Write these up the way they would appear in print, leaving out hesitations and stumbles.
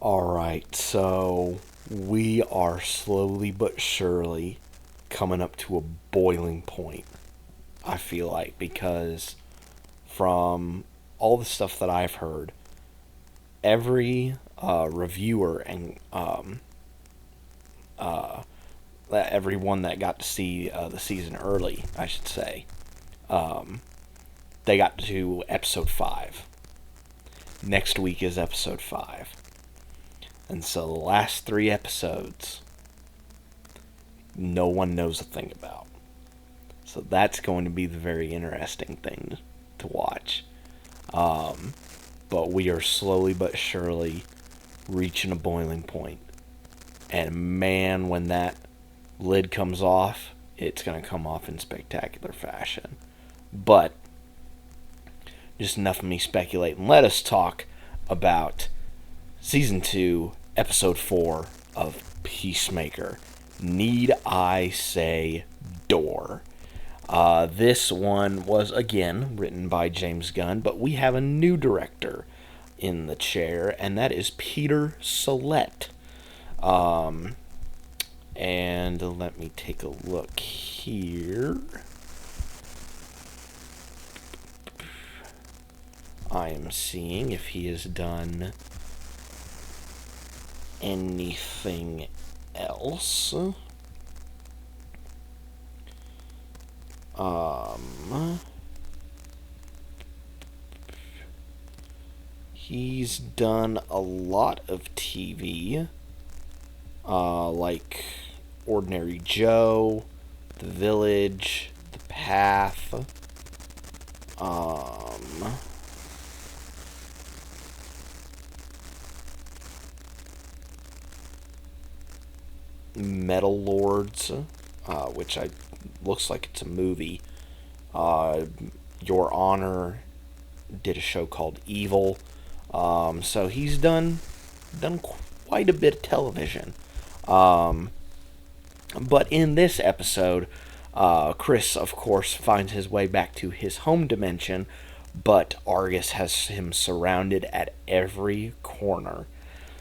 Alright, so we are slowly but surely coming up to a boiling point, I feel like, because from all the stuff that I've heard, every reviewer and everyone that got to see the season early, I should say, they got to episode 5. Next week is episode 5. And so the last 3 episodes, no one knows a thing about. So that's going to be the very interesting thing to watch. But we are slowly but surely reaching a boiling point. And man, when that lid comes off, it's going to come off in spectacular fashion. But just enough of me speculating. Let us talk about Season 2, Episode 4 of Peacemaker. Need I say door? This one was, again, written by James Gunn, but we have a new director in the chair, and that is Peter Sollett. And let me take a look here. I am seeing if he has done anything else. He's done a lot of TV, like Ordinary Joe, The Village, The Path, Metal Lords, which looks like it's a movie. Your Honor did a show called Evil. So he's done quite a bit of television. But in this episode, Chris, of course, finds his way back to his home dimension, but Argus has him surrounded at every corner.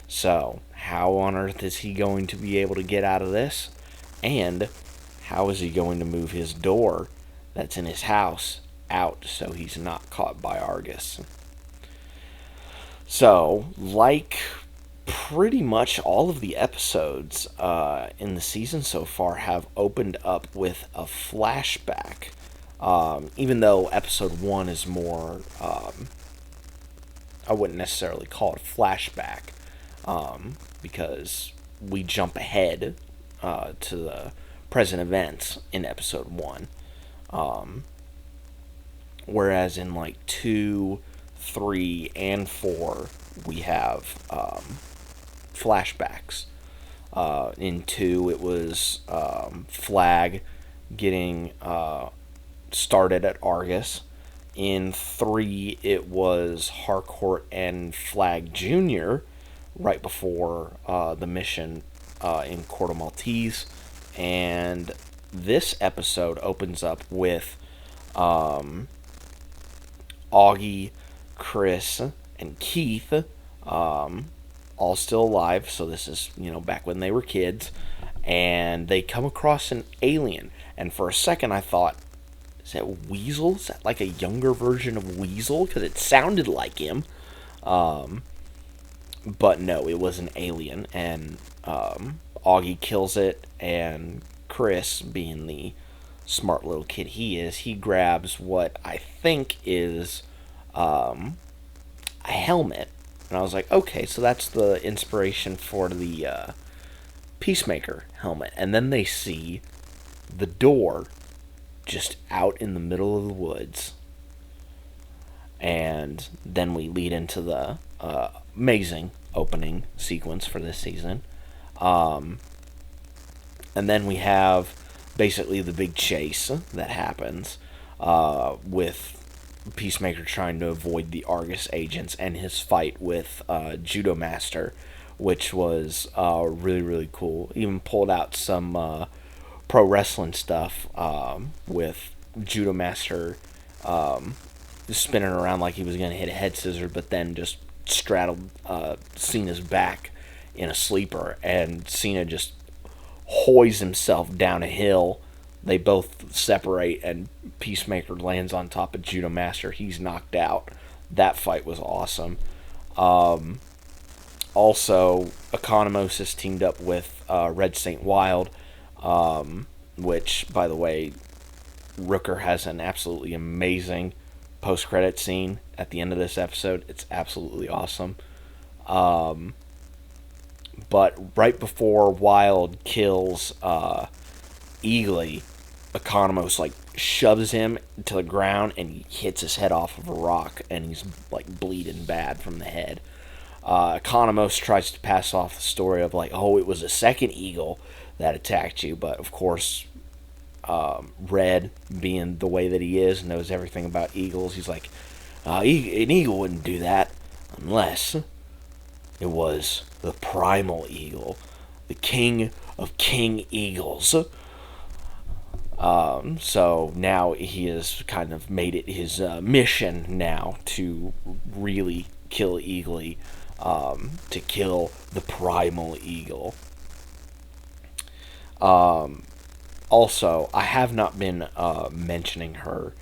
So, how on earth is he going to be able to get out of this? And how is he going to move his door that's in his house out so he's not caught by Argus? So, like pretty much all of the episodes in the season so far have opened up with a flashback. Even though episode 1 is more, I wouldn't necessarily call it a flashback, because we jump ahead to the present events in episode 1. Whereas in like 2, 3, and 4, we have flashbacks. In 2, it was Flag getting started at Argus. In 3, it was Harcourt and Flag Jr. right before the mission in Corto Maltese. And this episode opens up with Augie, Chris, and Keith all still alive. So this is, back when they were kids. And they come across an alien. And for a second I thought, is that Weasel? Is that like a younger version of Weasel? Because it sounded like him. But no, it was an alien. And Augie kills it. And Chris, being the smart little kid he is, he grabs what I think is a helmet. And I was like, okay, so that's the inspiration for the Peacemaker helmet. And then they see the door just out in the middle of the woods. And then we lead into the amazing opening sequence for this season. And then we have basically the big chase that happens with Peacemaker trying to avoid the Argus agents and his fight with Judo Master, which was really, really cool. Even pulled out some pro wrestling stuff with Judo Master just spinning around like he was going to hit a head scissor, but then just straddled Cena's back in a sleeper, and Cena just hoys himself down a hill. They both separate, and Peacemaker lands on top of Judo Master. He's knocked out. That fight was awesome. Also, Economos is teamed up with Red Saint Wild, which, by the way, Rooker has an absolutely amazing post-credit scene at the end of this episode. It's absolutely awesome. But right before Wild kills Eagly, Economos like shoves him to the ground and he hits his head off of a rock, and he's like bleeding bad from the head. Economos tries to pass off the story of like, oh, it was a second eagle that attacked you, but of course, Red, being the way that he is, knows everything about eagles. He's like, an eagle wouldn't do that unless it was the primal eagle, the king of king eagles. So now he has kind of made it his mission now to really kill Eagly, to kill the primal eagle. Also, I have not been mentioning her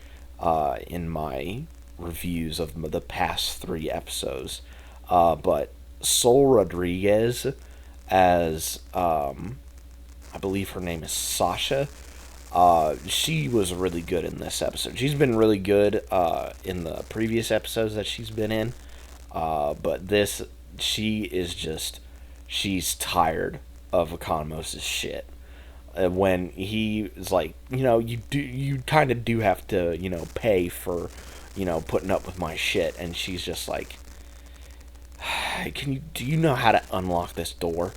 in my reviews of the past 3 episodes, but Sol Rodriguez as, I believe her name is Sasha. She was really good in this episode. She's been really good in the previous episodes that she's been in, but this, she's tired of Economos' shit. When he is like, you kind of do have to, pay for, putting up with my shit, and she's just like, do you know how to unlock this door?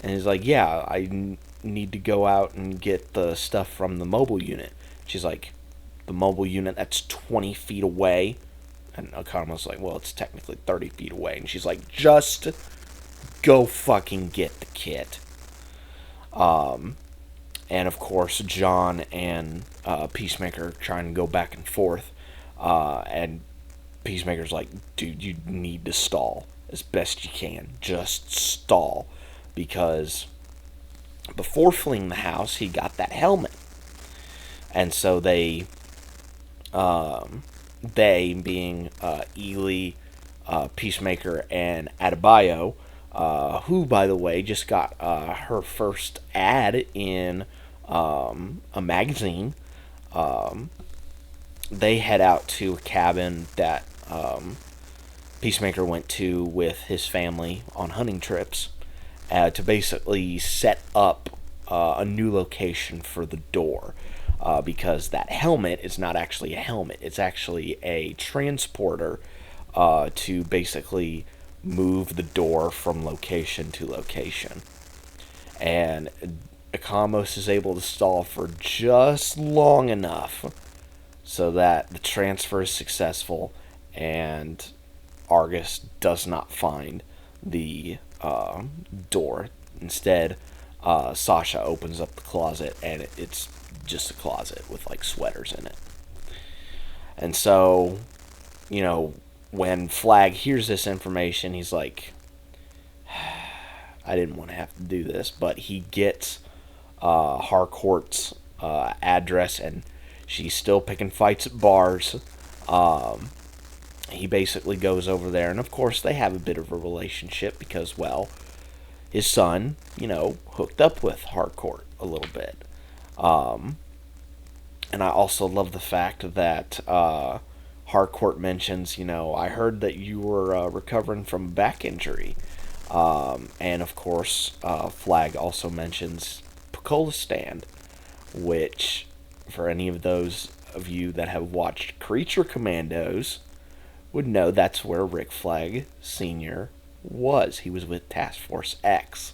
And he's like, yeah, I need to go out and get the stuff from the mobile unit. She's like, the mobile unit that's 20 feet away? And Economos like, well, it's technically 30 feet away. And she's like, just go fucking get the kit. And of course, John and Peacemaker trying to go back and forth. And Peacemaker's like, dude, you need to stall as best you can. Just stall. Because before fleeing the house, he got that helmet. And so they being Ely, Peacemaker, and Adebayo, who, by the way, just got her first ad in a magazine. They head out to a cabin that Peacemaker went to with his family on hunting trips to basically set up a new location for the door. Because that helmet is not actually a helmet. It's actually a transporter to basically move the door from location to location. And Economos is able to stall for just long enough so that the transfer is successful and Argus does not find the door. Instead, Sasha opens up the closet, and it's just a closet with like sweaters in it. And so, when Flag hears this information, he's like, I didn't want to have to do this, but he gets Harcourt's address, and she's still picking fights at bars. He basically goes over there, and of course they have a bit of a relationship because, well, his son, hooked up with Harcourt a little bit. And I also love the fact that Harcourt mentions, I heard that you were recovering from a back injury. And of course, Flag also mentions Pocolistan, which, for any of those of you that have watched Creature Commandos, would know that's where Rick Flag Sr. was. He was with Task Force X.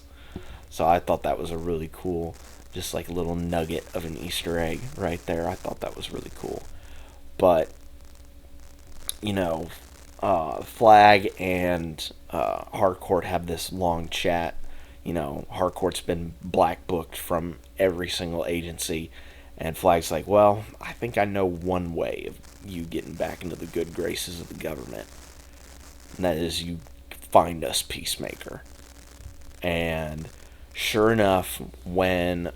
So I thought that was a really cool, just like a little nugget of an Easter egg right there. I thought that was really cool. But, Flag and Harcourt have this long chat. Harcourt's been black booked from every single agency. And Flag's like, well, I think I know one way of you getting back into the good graces of the government. And that is you find us Peacemaker. And sure enough, when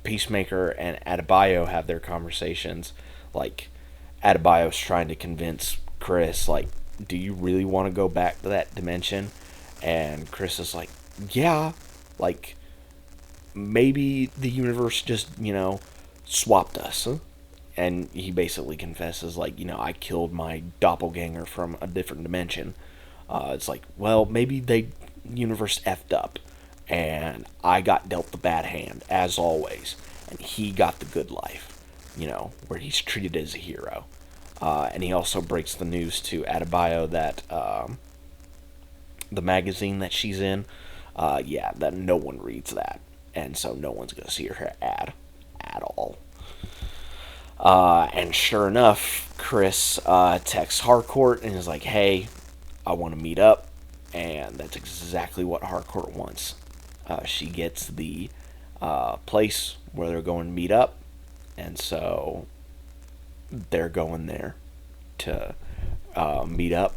Peacemaker and Adebayo have their conversations, like, Adebayo's trying to convince Chris, like, do you really want to go back to that dimension? And Chris is like, yeah, like, maybe the universe just, swapped us. And he basically confesses, like, I killed my doppelganger from a different dimension. It's like, well, maybe the universe effed up, and I got dealt the bad hand, as always, and he got the good life, where he's treated as a hero. And he also breaks the news to Adebayo that the magazine that she's in, that no one reads that, and so no one's going to see her ad at all. And sure enough, Chris texts Harcourt and is like, hey, I want to meet up. And that's exactly what Harcourt wants. She gets the place where they're going to meet up. And so they're going there to meet up.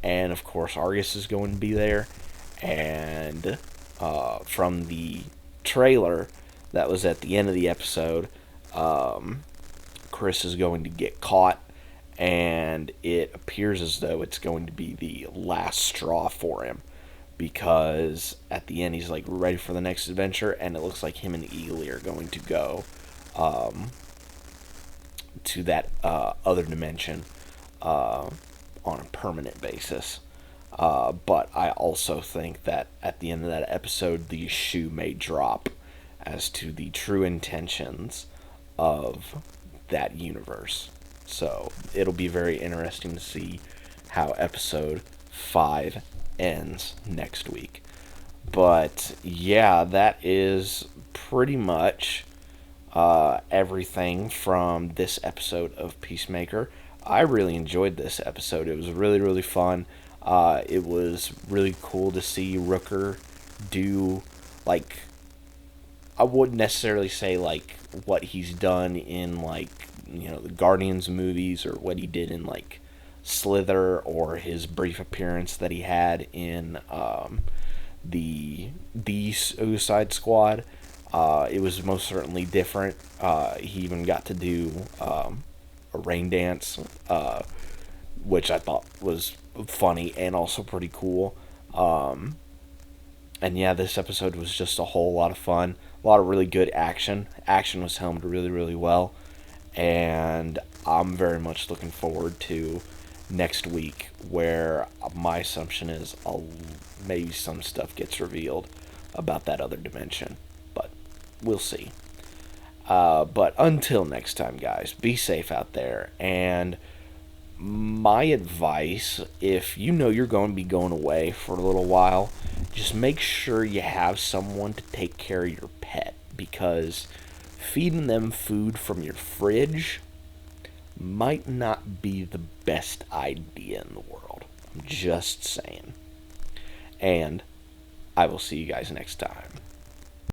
And of course, Argus is going to be there. And from the trailer that was at the end of the episode, Chris is going to get caught, and it appears as though it's going to be the last straw for him, because at the end he's like ready for the next adventure, and it looks like him and Ely are going to go to that other dimension on a permanent basis. But I also think that at the end of that episode, the shoe may drop as to the true intentions of that universe. So it'll be very interesting to see how episode 5 ends next week. But yeah, that is pretty much everything from this episode of Peacemaker. I really enjoyed this episode. It was really, really fun. It was really cool to see Rooker do, like, I wouldn't necessarily say, like, what he's done in, like, the Guardians movies, or what he did in, like, Slither, or his brief appearance that he had in the Suicide Squad. It was most certainly different. He even got to do a rain dance, which I thought was funny and also pretty cool. And yeah, this episode was just a whole lot of fun. A lot of really good action. Action was helmed really, really well. And I'm very much looking forward to next week, where my assumption is maybe some stuff gets revealed about that other dimension. But we'll see. But until next time, guys, be safe out there. And my advice, if you know you're going to be going away for a little while, just make sure you have someone to take care of your pet, because feeding them food from your fridge might not be the best idea in the world. I'm just saying. And I will see you guys next time.